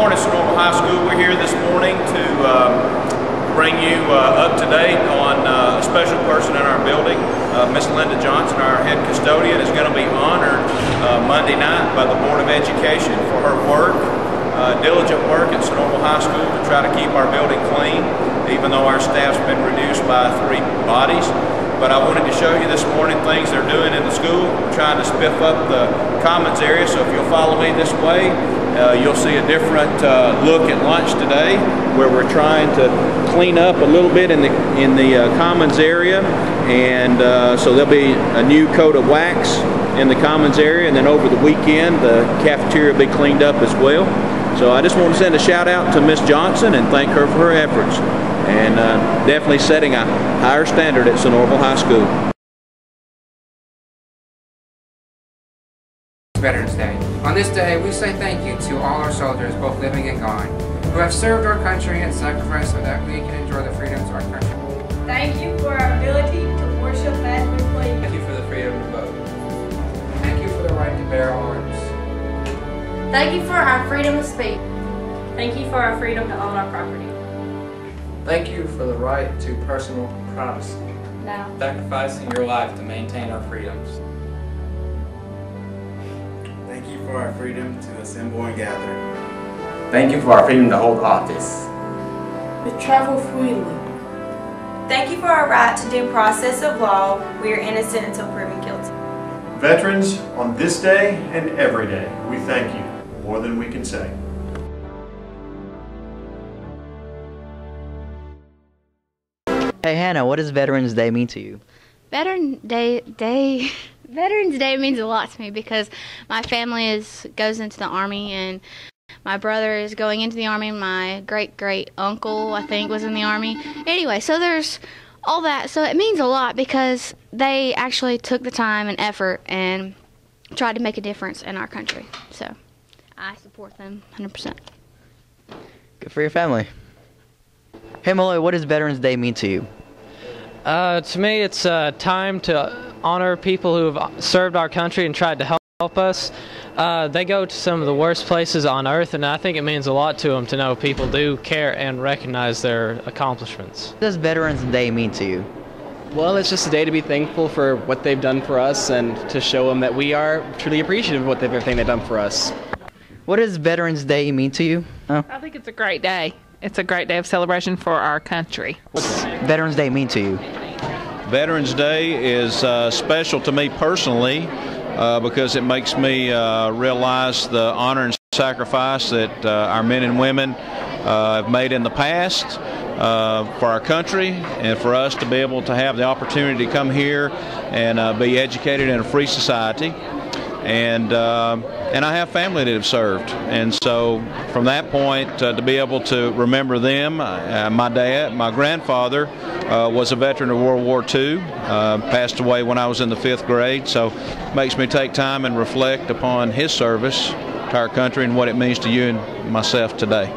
morning, Sonoraville High School. We're here this morning to bring you up to date on a special person in our building. Miss Linda Johnson, our head custodian, is going to be honored Monday night by the Board of Education for her work, diligent work at Sonoraville High School to try to keep our building clean, even though our staff's been reduced by 3 bodies. But I wanted to show you this morning things they're doing in the school. We're trying to spiff up the commons area, so if you'll follow me this way, you'll see a different look at lunch today, where we're trying to clean up a little bit in the commons area, and so there'll be a new coat of wax in the commons area, and then over the weekend the cafeteria will be cleaned up as well. So I just want to send a shout out to Miss Johnson and thank her for her efforts, and definitely setting a higher standard at Sonoraville High School. Veterans Day. On this day, we say thank you to all our soldiers, both living and gone, who have served our country and sacrificed so that we can enjoy the freedoms of our country. Thank you for our ability to worship as we please. Thank you for the freedom to vote. Thank you for the right to bear arms. Thank you for our freedom of speech. Thank you for our freedom to own our property. Thank you for the right to personal privacy. Now, Sacrificing your life to maintain our freedoms. Thank you for our freedom to assemble and gather. Thank you for our freedom to hold office. To travel freely. thank you for our right to due process of law. We are innocent until proven guilty. Veterans, on this day and every day, we thank you more than we can say. Hey Hannah, what does Veterans Day mean to you? Veterans Day means a lot to me because my family goes into the Army, and my brother is going into the Army. My great uncle, I think, was in the Army. Anyway, so there's all that. So it means a lot because they actually took the time and effort and tried to make a difference in our country. So I support them 100%. Good for your family. Hey Malloy, what does Veterans Day mean to you? To me, it's a time to honor people who have served our country and tried to help us. They go to some of the worst places on earth, and I think it means a lot to them to know people do care and recognize their accomplishments. What does Veterans Day mean to you? Well, it's just a day to be thankful for what they've done for us and to show them that we are truly appreciative of everything they've done for us. What does Veterans Day mean to you? Oh. I think it's a great day. It's a great day of celebration for our country. What's Veterans Day mean to you? Veterans Day is special to me personally because it makes me realize the honor and sacrifice that our men and women have made in the past for our country, and for us to be able to have the opportunity to come here and be educated in a free society. And I have family that have served, and so from that point to be able to remember them, my grandfather was a veteran of World War II, passed away when I was in the 5th grade, so it makes me take time and reflect upon his service to our country and what it means to you and myself today.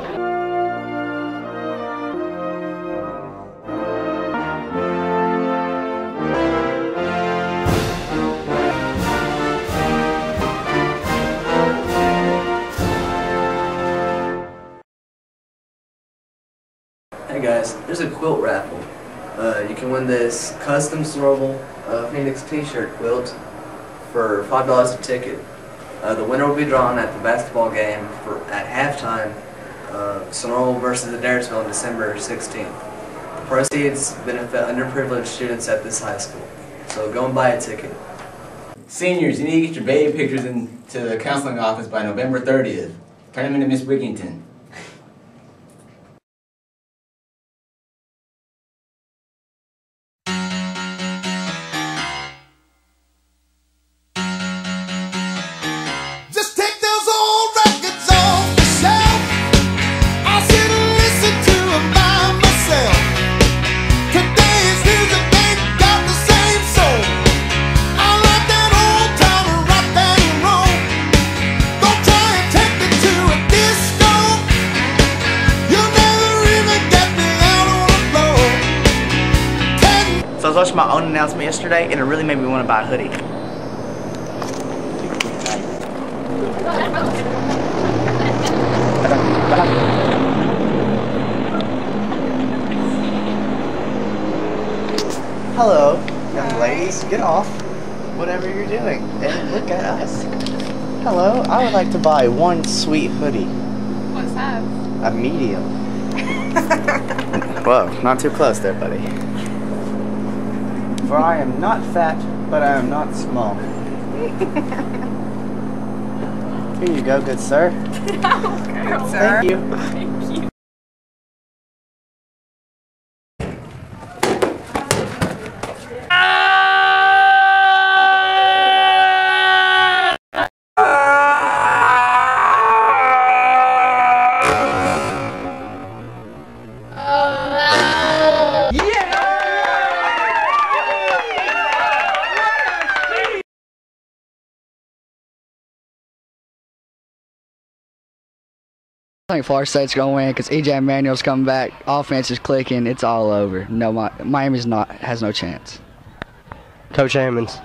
Hey guys, there's a quilt raffle. You can win this custom Sonoraville Phoenix t-shirt quilt for $5 a ticket. The winner will be drawn at the basketball game at halftime, Sonoraville versus Adairsville on December 16th. The proceeds benefit underprivileged students at this high school. So go and buy a ticket. Seniors, you need to get your baby pictures into the counseling office by November 30th. Turn them into Miss Wigington. So I was watching my own announcement yesterday, and it really made me want to buy a hoodie. Hello, young ladies. Get off whatever you're doing and look at us. Hello, I would like to buy one sweet hoodie. What size? A medium. Whoa, not too close there, buddy. For I am not fat, but I am not small. Here you go, good sir. Okay, Thank you. I think Florida State's going to win because EJ Manuel's coming back. Offense is clicking. It's all over. No, Miami's has no chance. Coach Ammons.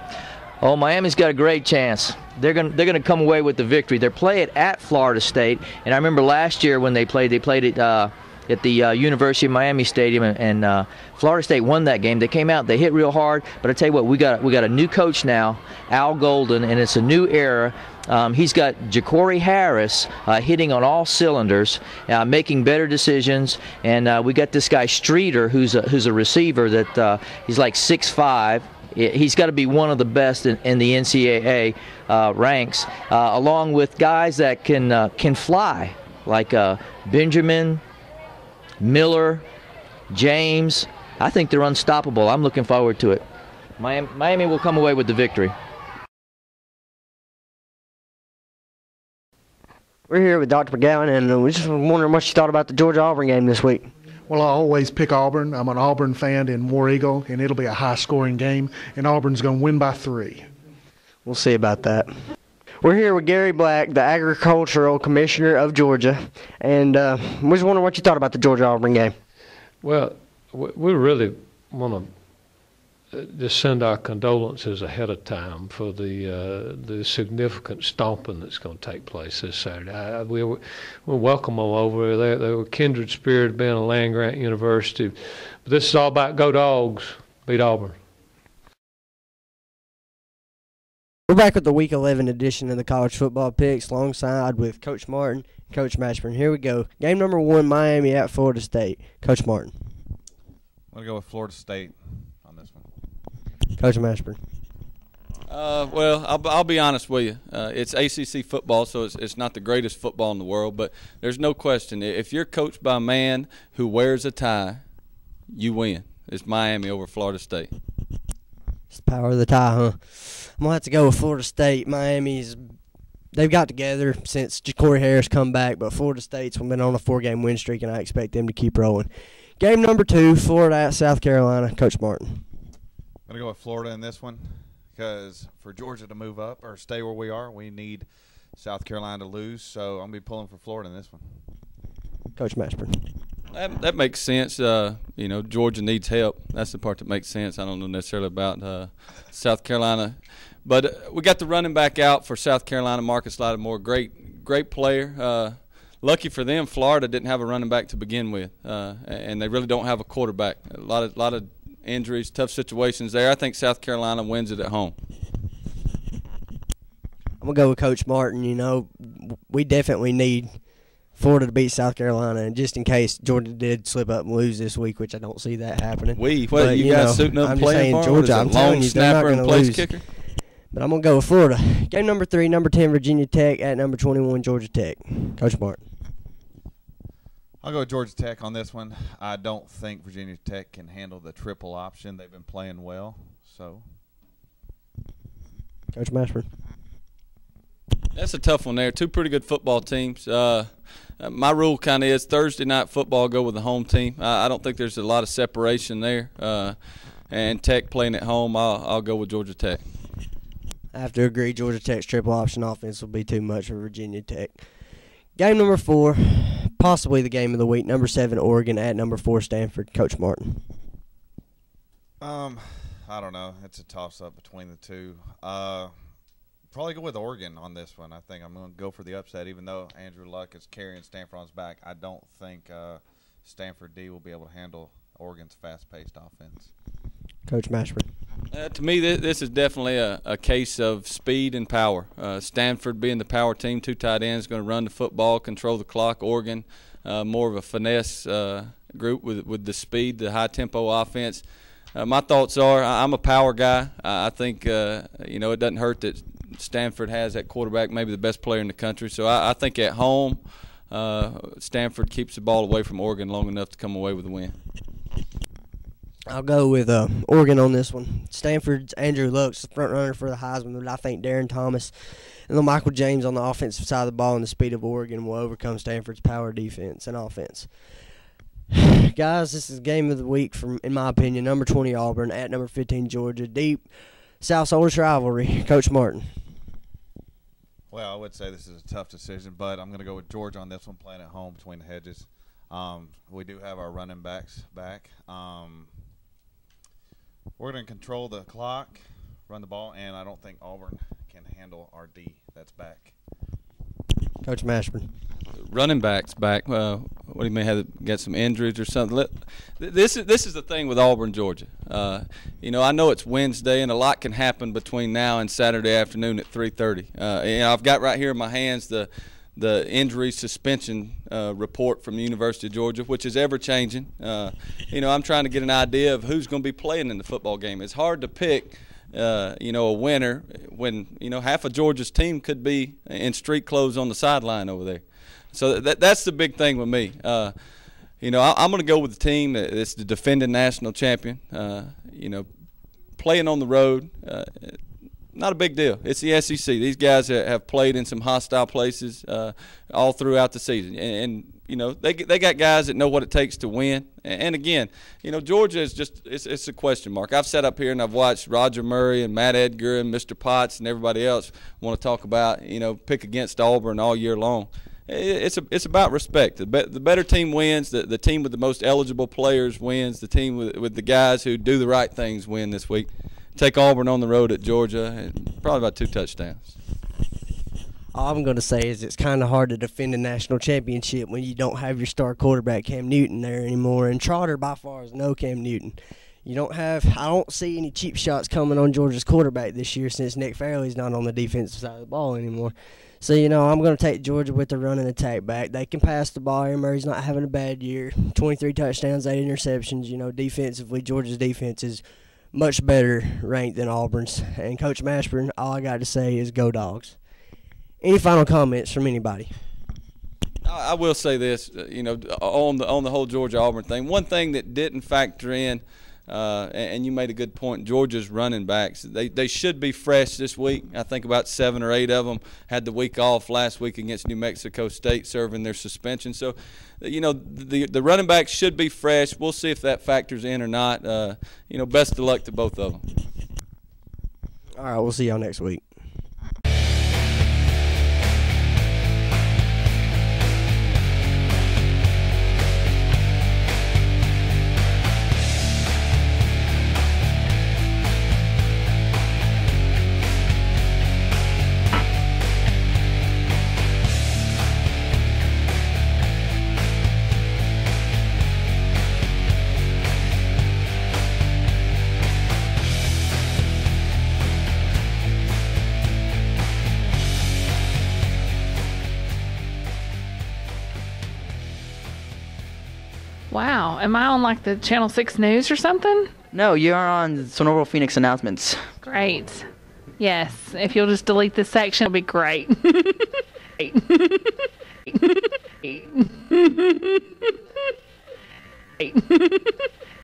Oh, Miami's got a great chance. They're gonna come away with the victory. They're playing at Florida State, and I remember last year when they played it at the University of Miami Stadium, and Florida State won that game. They came out, they hit real hard, but I tell you what, we got a new coach now, Al Golden, and it's a new era. He's got Ja'Cory Harris hitting on all cylinders, making better decisions, and we got this guy Streeter, who's a receiver that he's like 6'5". He's got to be one of the best in the NCAA ranks, along with guys that can fly, like Benjamin, Miller, James. I think they're unstoppable. I'm looking forward to it. Miami will come away with the victory. We're here with Dr. McGowan, and we're just wondering what you thought about the Georgia-Auburn game this week. Well, I always pick Auburn. I'm an Auburn fan in War Eagle, and it'll be a high-scoring game, and Auburn's going to win by 3. We'll see about that. We're here with Gary Black, the Agricultural Commissioner of Georgia, and we're just wondering what you thought about the Georgia-Auburn game. Well, we really want to just send our condolences ahead of time for the significant stomping that's going to take place this Saturday. We welcome them over. They were kindred spirit being a land-grant university. But this is all about go Dogs, beat Auburn. We're back with the Week 11 edition of the College Football Picks, alongside with Coach Martin and Coach Mashburn. Here we go. Game number 1, Miami at Florida State. Coach Martin. I'm going to go with Florida State on this one. Coach Mashburn. Well, I'll be honest with you. It's ACC football, so it's not the greatest football in the world, but there's no question. If you're coached by a man who wears a tie, you win. It's Miami over Florida State. It's the power of the tie, huh? I'm going to have to go with Florida State. They've got together since Ja'Cory Harris come back, but Florida State's been on a 4-game win streak, and I expect them to keep rolling. Game number 2, Florida at South Carolina. Coach Martin. I'm going to go with Florida in this one because for Georgia to move up or stay where we are, we need South Carolina to lose. So I'm going to be pulling for Florida in this one. Coach Mashburn. That makes sense. Georgia needs help. That's the part that makes sense. I don't know necessarily about South Carolina. But we got the running back out for South Carolina, Marcus Lattimore. Great player. Lucky for them, Florida didn't have a running back to begin with, and they really don't have a quarterback. A lot of injuries, tough situations there. I think South Carolina wins it at home. I'm going to go with Coach Martin. We definitely need Florida to beat South Carolina, and just in case Georgia did slip up and lose this week, which I don't see that happening. You guys suiting up I'm playing just saying, for Georgia, I'm telling you, they're not going to lose. Kicker? But I'm going to go with Florida. Game number 3, number 10, Virginia Tech at number 21, Georgia Tech. Coach Martin. I'll go with Georgia Tech on this one. I don't think Virginia Tech can handle the triple option. They've been playing well. So, Coach Mashburn. That's a tough one there. Two pretty good football teams. My rule kind of is Thursday night football, go with the home team. I don't think there's a lot of separation there. And Tech playing at home, I'll go with Georgia Tech. I have to agree. Georgia Tech's triple option offense will be too much for Virginia Tech. Game number 4, possibly the game of the week. Number 7, Oregon at number 4, Stanford. Coach Martin. I don't know. It's a toss-up between the two. Probably go with Oregon on this one. I think I'm going to go for the upset, even though Andrew Luck is carrying Stanford on his back. I don't think Stanford D will be able to handle Oregon's fast-paced offense. Coach Mashburn. To me, this is definitely a case of speed and power. Stanford being the power team, 2 tight ends, going to run the football, control the clock. Oregon, more of a finesse group with the speed, the high-tempo offense. My thoughts are I'm a power guy. I think, it doesn't hurt that Stanford has that quarterback, maybe the best player in the country. So I think at home, Stanford keeps the ball away from Oregon long enough to come away with a win. I'll go with Oregon on this one. Stanford's Andrew Luck's the front runner for the Heisman, but I think Darren Thomas and Michael James on the offensive side of the ball and the speed of Oregon will overcome Stanford's power defense and offense. Guys, this is game of the week, in my opinion. Number 20 Auburn at number 15 Georgia. Deep South's oldest rivalry. Coach Martin. Well, I would say this is a tough decision, but I'm going to go with Georgia on this one, playing at home between the hedges. We do have our running backs back. We're going to control the clock, run the ball, and I don't think Auburn can handle our D that's back. Coach Mashburn. Running backs back. What, he may have get some injuries or something. This is the thing with Auburn, Georgia. I know it's Wednesday and a lot can happen between now and Saturday afternoon at 3:30. I've got right here in my hands the injury suspension report from the University of Georgia, which is ever changing. I'm trying to get an idea of who's going to be playing in the football game. It's hard to pick. A winner when half of Georgia's team could be in street clothes on the sideline over there. So that's the big thing with me. I'm going to go with the team that's the defending national champion. Playing on the road, not a big deal. It's the SEC. These guys have played in some hostile places all throughout the season, and they got guys that know what it takes to win. And again, Georgia is it's a question mark. I've sat up here and I've watched Roger Murray and Matt Edgar and Mr. Potts and everybody else want to talk about pick against Auburn all year long. It's about respect. The better team wins. The team with the most eligible players wins. The team with the guys who do the right things win this week. Take Auburn on the road at Georgia, and probably about 2 touchdowns. All I'm going to say is it's kind of hard to defend a national championship when you don't have your star quarterback Cam Newton there anymore, and Trotter by far is no Cam Newton. I don't see any cheap shots coming on Georgia's quarterback this year since Nick Fairley's not on the defensive side of the ball anymore. So, I'm going to take Georgia with the run and attack back. They can pass the ball. Aaron Murray's not having a bad year. 23 touchdowns, 8 interceptions. Defensively, Georgia's defense is much better ranked than Auburn's. And Coach Mashburn, all I got to say is go Dogs. Any final comments from anybody? I will say this, on the whole Georgia-Auburn thing. One thing that didn't factor in, and you made a good point, Georgia's running backs. They should be fresh this week. I think about 7 or 8 of them had the week off last week against New Mexico State, serving their suspension. So, the running backs should be fresh. We'll see if that factors in or not. Best of luck to both of them. All right, we'll see y'all next week. Wow. Am I on like the Channel 6 News or something? No, you're on Sonoraville Phoenix Announcements. Great. Yes. If you'll just delete this section, it'll be great.